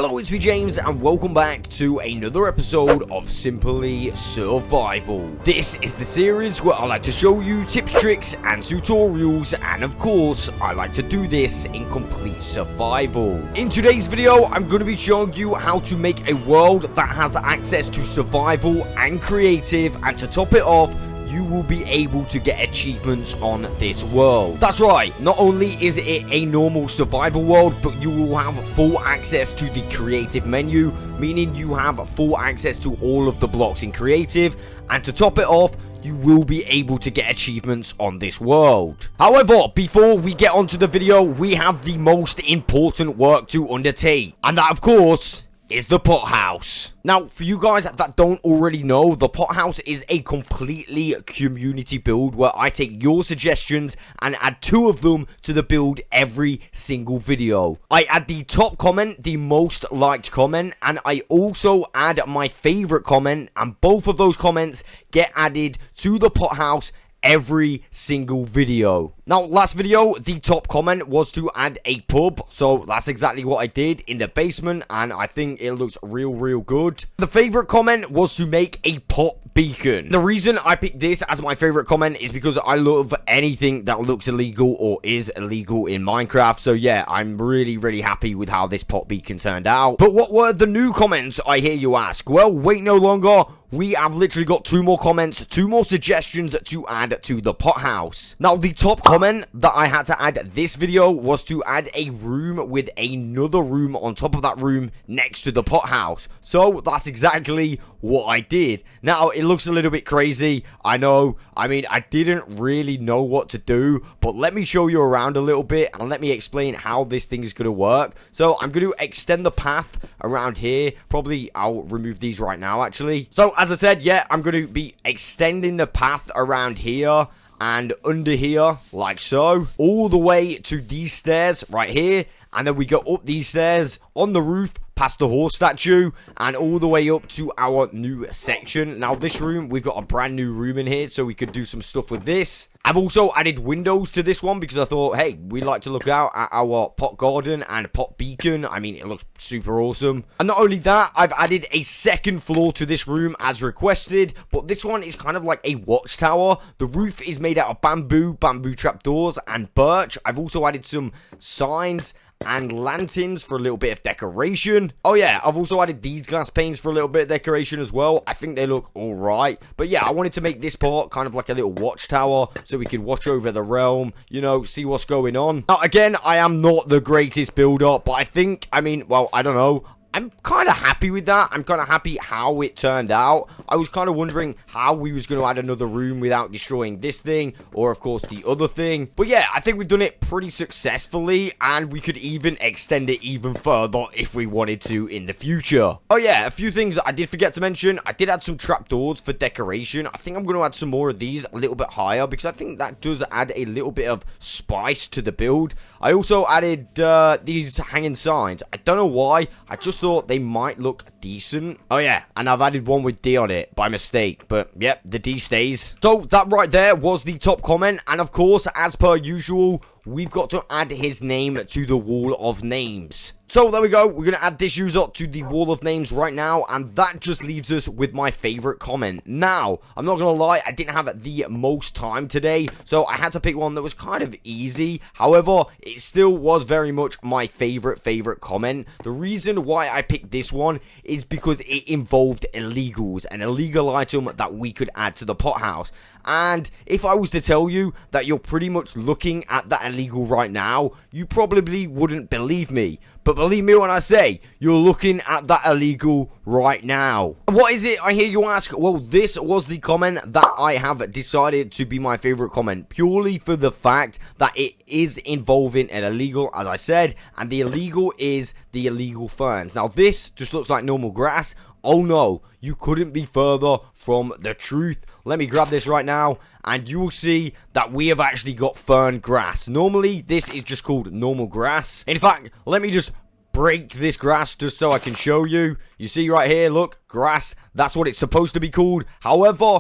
Hello, it's me James, and welcome back to another episode of Simply Survival. This is the series where I like to show you tips, tricks, and tutorials, and of course, I like to do this in complete survival. In today's video, I'm going to be showing you how to make a world that has access to survival and creative, and to top it off, you will be able to get achievements on this world. That's right, not only is it a normal survival world, but you will have full access to the creative menu, meaning you have full access to all of the blocks in creative, and to top it off, you will be able to get achievements on this world. However, before we get onto the video, we have the most important work to undertake, and that of course is the pot house. Now, for you guys that don't already know, the pot house is a completely community build where I take your suggestions and add 2 of them to the build every single video. I add the top comment, the most liked comment, and I also add my favorite comment, and both of those comments get added to the pot house every single video. Now, last video, the top comment was to add a pub, so that's exactly what I did in the basement, and I think it looks real good. The favorite comment was to make a pot beacon. The reason I picked this as my favorite comment is because I love anything that looks illegal or is illegal in Minecraft, so yeah, I'm really happy with how this pot beacon turned out. But what were the new comments, I hear you ask? Well, wait no longer. We have literally got 2 more comments, 2 more suggestions to add to the pot house. Now, the top comment that I had to add this video was to add a room with another room on top of that room next to the pot house. So that's exactly what I did. Now, it looks a little bit crazy, I know. I mean, I didn't really know what to do, but let me show you around a little bit and let me explain how this thing is going to work. So I'm going to extend the path around here. Probably I'll remove these right now, actually. So as I said, yeah, I'm going to be extending the path around here and under here, like so, all the way to these stairs right here, and then we go up these stairs on the roof past the horse statue and all the way up to our new section. Now, this room, we've got a brand new room in here, so we could do some stuff with this. I've also added windows to this one because I thought, hey, we like to look out at our pot garden and pot beacon. I mean, it looks super awesome. And not only that, I've added a second floor to this room as requested, but this one is kind of like a watchtower. The roof is made out of bamboo trapdoors, and birch. I've also added some signs and lanterns for a little bit of decoration. Oh yeah, I've also added these glass panes for a little bit of decoration as well. I think they look alright. But yeah, I wanted to make this part kind of like a little watchtower so we could watch over the realm, you know, see what's going on. Now, again, I am not the greatest builder, but I think, I mean, well, I don't know, I'm kind of happy with that. I'm kind of happy how it turned out. I was kind of wondering how we was going to add another room without destroying this thing, or of course the other thing. But yeah, I think we've done it pretty successfully, and we could even extend it even further if we wanted to in the future. Oh yeah, a few things that I did forget to mention. I did add some trapdoors for decoration. I think I'm going to add some more of these a little bit higher because I think that does add a little bit of spice to the build. I also added these hanging signs. I don't know why. I just thought they might look decent. Oh yeah, and I've added one with D on it by mistake, but yep, the D stays. So that right there was the top comment, and of course, as per usual, we've got to add his name to the wall of names. So there we go, we're going to add this user to the wall of names right now, and that just leaves us with my favorite comment. Now, I'm not going to lie, I didn't have the most time today, so I had to pick one that was kind of easy. However, it still was very much my favorite comment. The reason why I picked this one is because it involved illegals, an illegal item that we could add to the pot house. And if I was to tell you that you're pretty much looking at that illegal right now, you probably wouldn't believe me. But believe me when I say, you're looking at that illegal right now. What is it, I hear you ask? Well, this was the comment that I have decided to be my favorite comment, purely for the fact that it is involving an illegal, as I said, and the illegal is the illegal ferns. Now, this just looks like normal grass. Oh no, you couldn't be further from the truth. Let me grab this right now, and you will see that we have actually got fern grass. Normally, this is just called normal grass. In fact, let me just break this grass just so I can show you. You see right here, look, grass. That's what it's supposed to be called. However,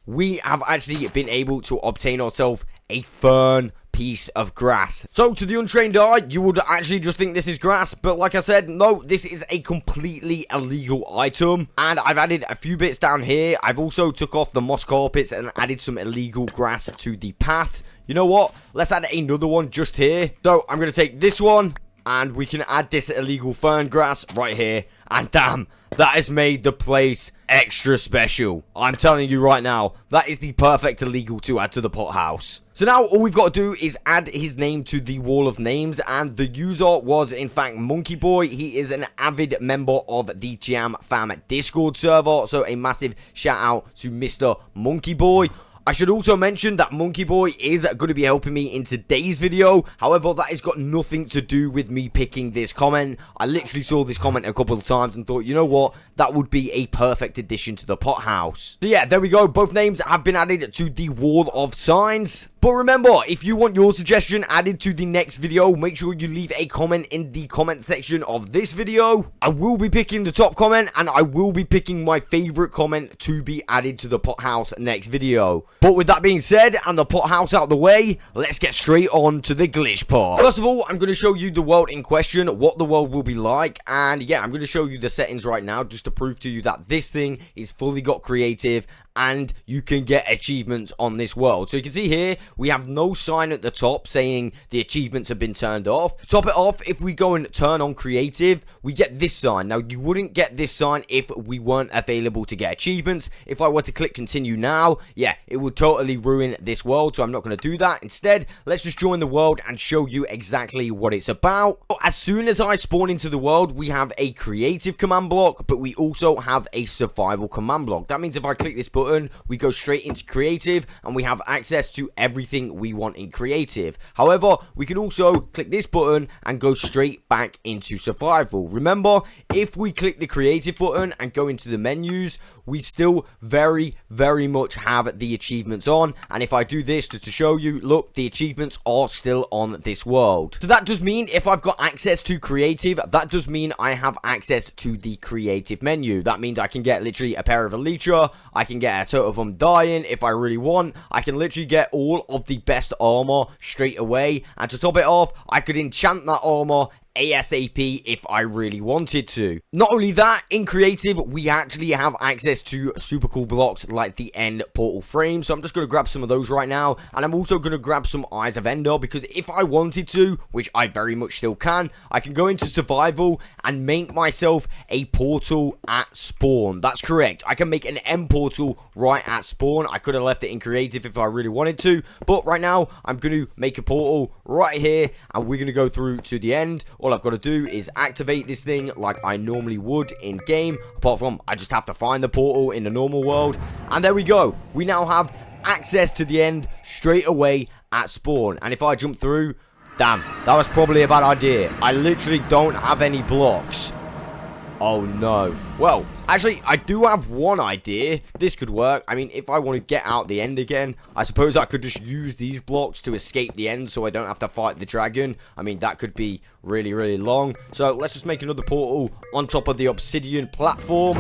we have actually been able to obtain ourselves a fern piece of grass. So to the untrained eye, you would actually just think this is grass, but like I said, no, this is a completely illegal item. And I've added a few bits down here. I've also took off the moss carpets and added some illegal grass to the path. You know what, let's add another one just here. So I'm gonna take this one and we can add this illegal fern grass right here, and damn, that has made the place extra special. I'm telling you right now, that is the perfect illegal to add to the pot house. So now all we've got to do is add his name to the wall of names, and the user was in fact Monkey Boy. He is an avid member of the Jam Fam Discord server, so a massive shout out to Mr. Monkey Boy. I should also mention that Monkey Boy is going to be helping me in today's video. However, that has got nothing to do with me picking this comment. I literally saw this comment a couple of times and thought, you know what, that would be a perfect addition to the pot house. So yeah, there we go. Both names have been added to the wall of signs. But remember, if you want your suggestion added to the next video, make sure you leave a comment in the comment section of this video. I will be picking the top comment, and I will be picking my favorite comment to be added to the pot house next video. But with that being said, and the pot house out of the way, let's get straight on to the glitch part. First of all, I'm going to show you the world in question, what the world will be like, and yeah, I'm going to show you the settings right now just to prove to you that this thing is fully got creative and you can get achievements on this world. So you can see here, we have no sign at the top saying the achievements have been turned off. To top it off, if we go and turn on creative, we get this sign. Now, you wouldn't get this sign if we weren't available to get achievements. If I were to click continue now, yeah, it would totally ruin this world, so I'm not going to do that. Instead, let's just join the world and show you exactly what it's about. As soon as I spawn into the world, we have a creative command block, but we also have a survival command block. That means if I click this button, we go straight into creative and we have access to everything we want in creative. However, we can also click this button and go straight back into survival. Remember, if we click the creative button and go into the menus, we still very much have the achievements on. And if I do this just to show you, look, the achievements are still on this world. So that does mean if I've got access to creative, that does mean I have access to the creative menu. That means I can get literally a pair of Elytra, I can get a total of Undying if I really want. I can literally get all of the best armor straight away, and to top it off, I could enchant that armor ASAP if I really wanted to. Not only that, in creative, we actually have access to super cool blocks like the end portal frame. So I'm just going to grab some of those right now. And I'm also going to grab some Eyes of Ender, because if I wanted to, which I very much still can, I can go into survival and make myself a portal at spawn. That's correct. I can make an end portal right at spawn. I could have left it in creative if I really wanted to, but right now I'm going to make a portal right here and we're going to go through to the end. All I've got to do is activate this thing like I normally would in game, apart from I just have to find the portal in the normal world. And there we go. We now have access to the end straight away at spawn. And if I jump through, damn, that was probably a bad idea. I literally don't have any blocks. Oh no. Well, actually, I do have one idea. This could work. I mean, if I want to get out the end again, I suppose I could just use these blocks to escape the end so I don't have to fight the dragon. I mean, that could be really long. So let's just make another portal on top of the obsidian platform.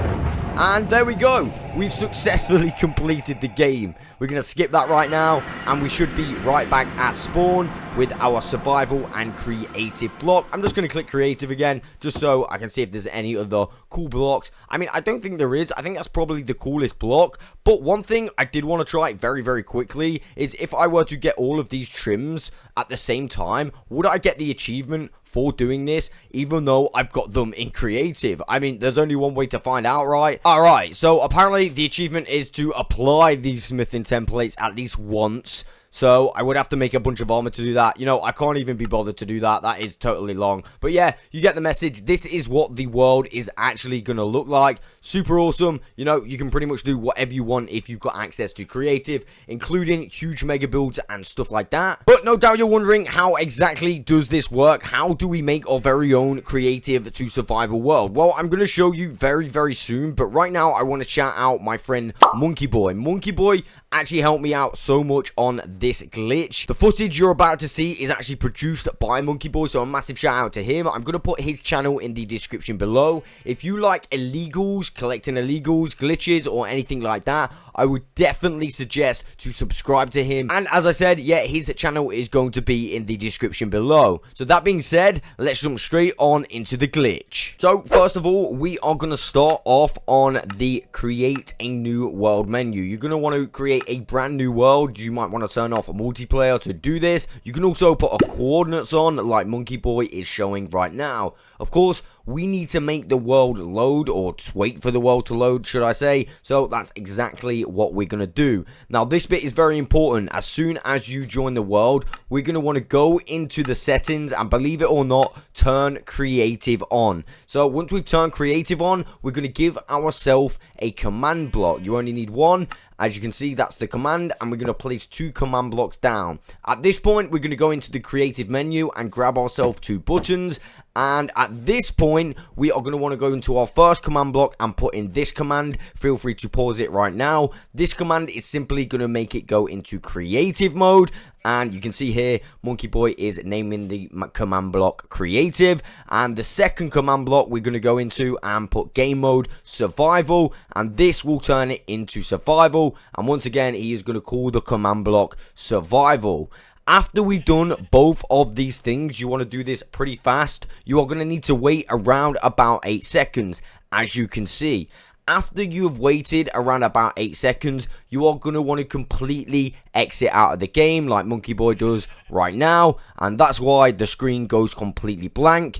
And there we go. We've successfully completed the game. We're going to skip that right now, and we should be right back at spawn with our survival and creative block. I'm just going to click creative again, just so I can see if there's any other cool blocks. I mean, I don't think there is. I think that's probably the coolest block. But one thing I did want to try very quickly is if I were to get all of these trims at the same time, would I get the achievement for doing this, even though I've got them in creative? I mean, there's only one way to find out, right? Alright, so apparently the achievement is to apply these smithing templates at least once. So I would have to make a bunch of armor to do that. You know, I can't even be bothered to do that. That is totally long. But yeah, you get the message. This is what the world is actually going to look like. Super awesome. You know, you can pretty much do whatever you want if you've got access to creative, including huge mega builds and stuff like that. But no doubt you're wondering, how exactly does this work? How do we make our very own creative to survival world? Well, I'm going to show you very soon. But right now, I want to shout out my friend Monkey Boy. Monkey Boy actually helped me out so much on this glitch. The footage you're about to see is actually produced by Monkey Boy, so a massive shout out to him. I'm going to put his channel in the description below. If you like illegals, collecting illegals, glitches, or anything like that, I would definitely suggest to subscribe to him. And as I said, yeah, his channel is going to be in the description below. So that being said, let's jump straight on into the glitch. So first of all, we are going to start off on the create a new world menu. You're going to want to create a brand new world. You might want to turn off a multiplayer to do this. You can also put a coordinates on like Monkey Boy is showing right now. Of course, we need to make the world load, or just wait for the world to load, should I say. So that's exactly what we're going to do. Now, this bit is very important. As soon as you join the world, we're going to want to go into the settings and, believe it or not, turn creative on. So once we've turned creative on, we're going to give ourselves a command block. You only need one. As you can see, that's the command, and we're going to place 2 command blocks down. At this point, we're going to go into the creative menu and grab ourselves 2 buttons. And at this point, we are going to want to go into our first command block and put in this command. Feel free to pause it right now. This command is simply going to make it go into creative mode. And you can see here, Monkey Boy is naming the command block creative. And the second command block we're going to go into and put game mode survival. And this will turn it into survival. And once again, he is going to call the command block survival. After we've done both of these things, you want to do this pretty fast. You are going to need to wait around about 8 seconds, as you can see. After you have waited around about 8 seconds, you are going to want to completely exit out of the game like Monkey Boy does right now. And that's why the screen goes completely blank,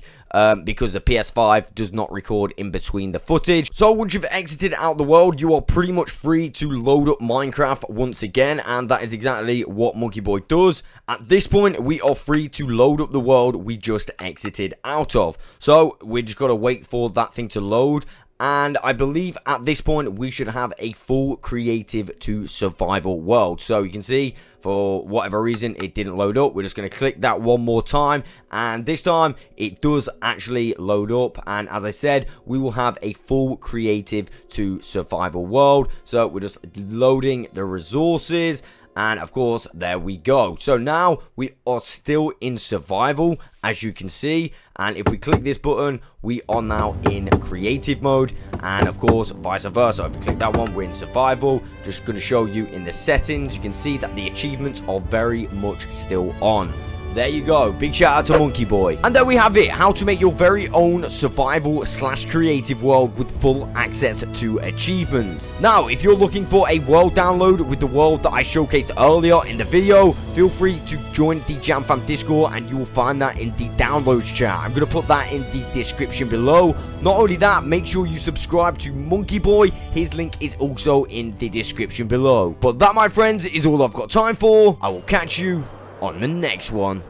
because the PS5 does not record in between the footage. So once you've exited out the world, you are pretty much free to load up Minecraft once again. And that is exactly what Monkey Boy does. At this point, we are free to load up the world we just exited out of. So we just got to wait for that thing to load. And I believe at this point we should have a full creative to survival world. So you can see, for whatever reason, it didn't load up. We're just going to click that one more time. And this time it does actually load up. And as I said, we will have a full creative to survival world. So we're just loading the resources. And of course, there we go. So now we are still in survival, as you can see. And if we click this button, we are now in creative mode. And of course, vice versa. If we click that one, we're in survival. Just going to show you in the settings. You can see that the achievements are very much still on. There you go. Big shout out to Monkey Boy. And there we have it. How to make your very own survival / creative world with full access to achievements. Now, if you're looking for a world download with the world that I showcased earlier in the video, feel free to join the Jam Fam Discord and you will find that in the downloads chat. I'm going to put that in the description below. Not only that, make sure you subscribe to Monkey Boy. His link is also in the description below. But that, my friends, is all I've got time for. I will catch you on the next one.